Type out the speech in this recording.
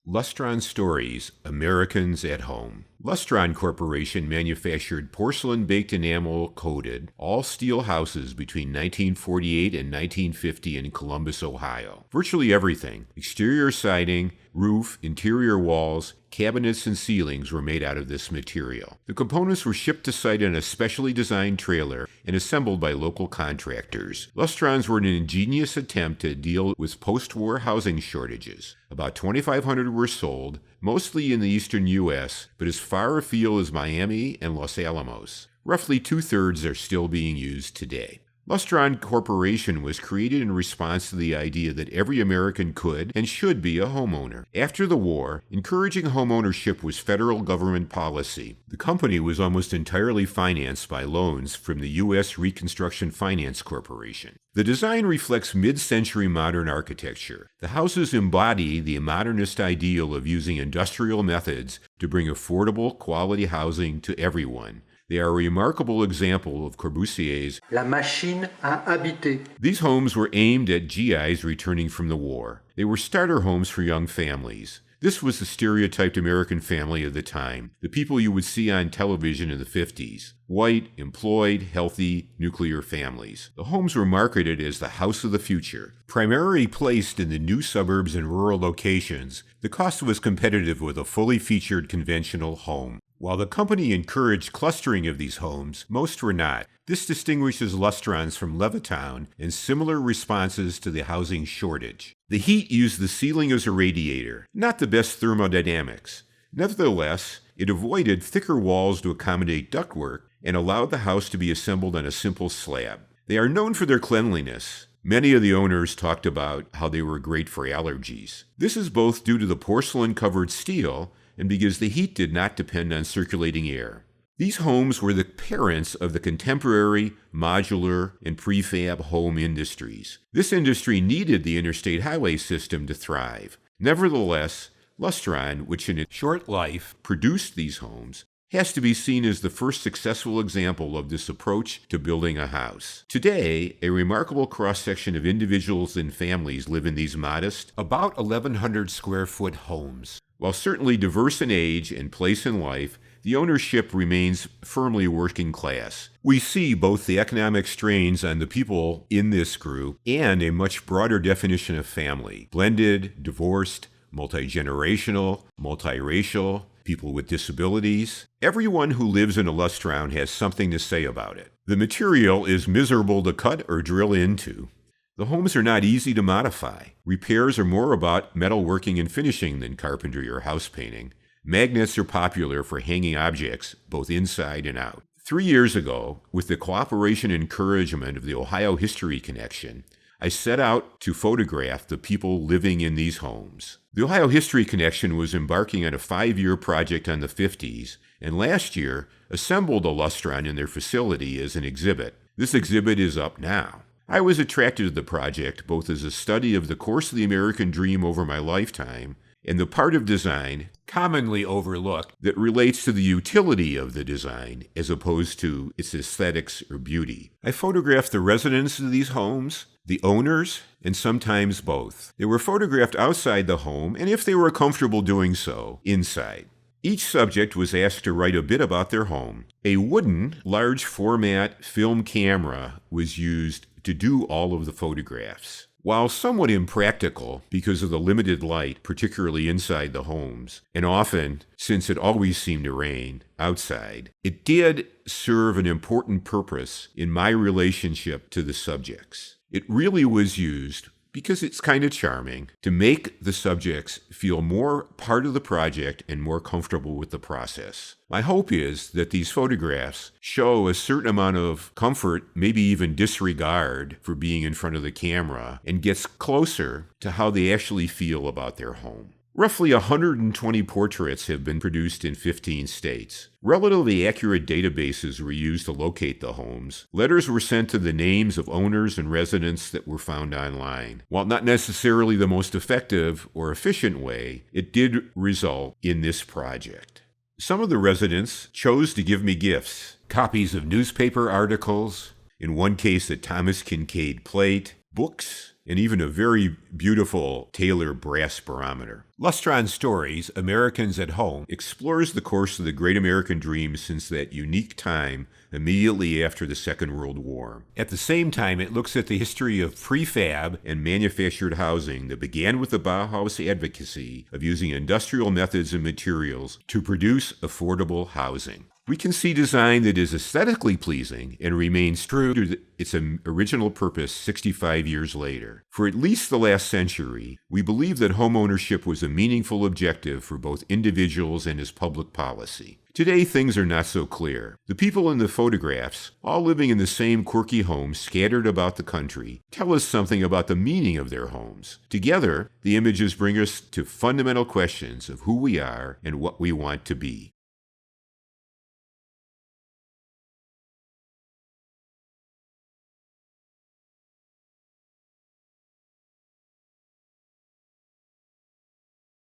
Lustron Stories, Americans at Home. Lustron Corporation manufactured porcelain-baked enamel-coated, all-steel houses between 1948 and 1950 in Columbus, Ohio. Virtually everything, exterior siding, roof, interior walls, cabinets, and ceilings were made out of this material. The components were shipped to site in a specially designed trailer and assembled by local contractors. Lustrons were an ingenious attempt to deal with post-war housing shortages. About 2,500 were sold, mostly in the eastern U.S., but as far afield as Miami and Los Alamos. Roughly two-thirds are still being used today. Lustron Corporation was created in response to the idea that every American could and should be a homeowner. After the war, encouraging homeownership was federal government policy. The company was almost entirely financed by loans from the U.S. Reconstruction Finance Corporation. The design reflects mid-century modern architecture. The houses embody the modernist ideal of using industrial methods to bring affordable, quality housing to everyone. They are a remarkable example of Corbusier's La machine à habiter. These homes were aimed at GIs returning from the war. They were starter homes for young families. This was the stereotyped American family of the time, the people you would see on television in the 50s. White, employed, healthy, nuclear families. The homes were marketed as the house of the future. Primarily placed in the new suburbs and rural locations, the cost was competitive with a fully featured conventional home. While the company encouraged clustering of these homes, most were not. This distinguishes Lustrons from Levittown and similar responses to the housing shortage. The heat used the ceiling as a radiator, not the best thermodynamics. Nevertheless, it avoided thicker walls to accommodate ductwork and allowed the house to be assembled on a simple slab. They are known for their cleanliness. Many of the owners talked about how they were great for allergies. This is both due to the porcelain-covered steel and because the heat did not depend on circulating air. These homes were the parents of the contemporary, modular, and prefab home industries. This industry needed the interstate highway system to thrive. Nevertheless, Lustron, which in its short life produced these homes, has to be seen as the first successful example of this approach to building a house. Today, a remarkable cross-section of individuals and families live in these modest, about 1,100 square foot homes. While certainly diverse in age and place in life, the ownership remains firmly working class. We see both the economic strains on the people in this group and a much broader definition of family: blended, divorced, multi-generational, multiracial, people with disabilities. Everyone who lives in a Lustron has something to say about it. The material is miserable to cut or drill into. The homes are not easy to modify. Repairs are more about metalworking and finishing than carpentry or house painting. Magnets are popular for hanging objects, both inside and out. 3 years ago, with the cooperation and encouragement of the Ohio History Connection, I set out to photograph the people living in these homes. The Ohio History Connection was embarking on a 5-year project on the 50s, and last year assembled a Lustron in their facility as an exhibit. This exhibit is up now. I was attracted to the project both as a study of the course of the American dream over my lifetime and the part of design, commonly overlooked, that relates to the utility of the design as opposed to its aesthetics or beauty. I photographed the residents of these homes, the owners, and sometimes both. They were photographed outside the home, and if they were comfortable doing so, inside. Each subject was asked to write a bit about their home. A wooden, large format film camera was used to do all of the photographs. While somewhat impractical because of the limited light, particularly inside the homes, and often, since it always seemed to rain, outside, it did serve an important purpose in my relationship to the subjects. It really was used, because it's kind of charming, to make the subjects feel more part of the project and more comfortable with the process. My hope is that these photographs show a certain amount of comfort, maybe even disregard for being in front of the camera, and gets closer to how they actually feel about their home. Roughly 120 portraits have been produced in 15 states. Relatively accurate databases were used to locate the homes. Letters were sent to the names of owners and residents that were found online. While not necessarily the most effective or efficient way, it did result in this project. Some of the residents chose to give me gifts: copies of newspaper articles, in one case a Thomas Kincaid plate, books, and even a very beautiful Taylor brass barometer. Lustron Stories, Americans at Home, explores the course of the great American dream since that unique time immediately after the Second World War. At the same time, it looks at the history of prefab and manufactured housing that began with the Bauhaus advocacy of using industrial methods and materials to produce affordable housing. We can see design that is aesthetically pleasing and remains true to its original purpose 65 years later. For at least the last century, we believe that homeownership was a meaningful objective for both individuals and as public policy. Today, things are not so clear. The people in the photographs, all living in the same quirky homes scattered about the country, tell us something about the meaning of their homes. Together, the images bring us to fundamental questions of who we are and what we want to be.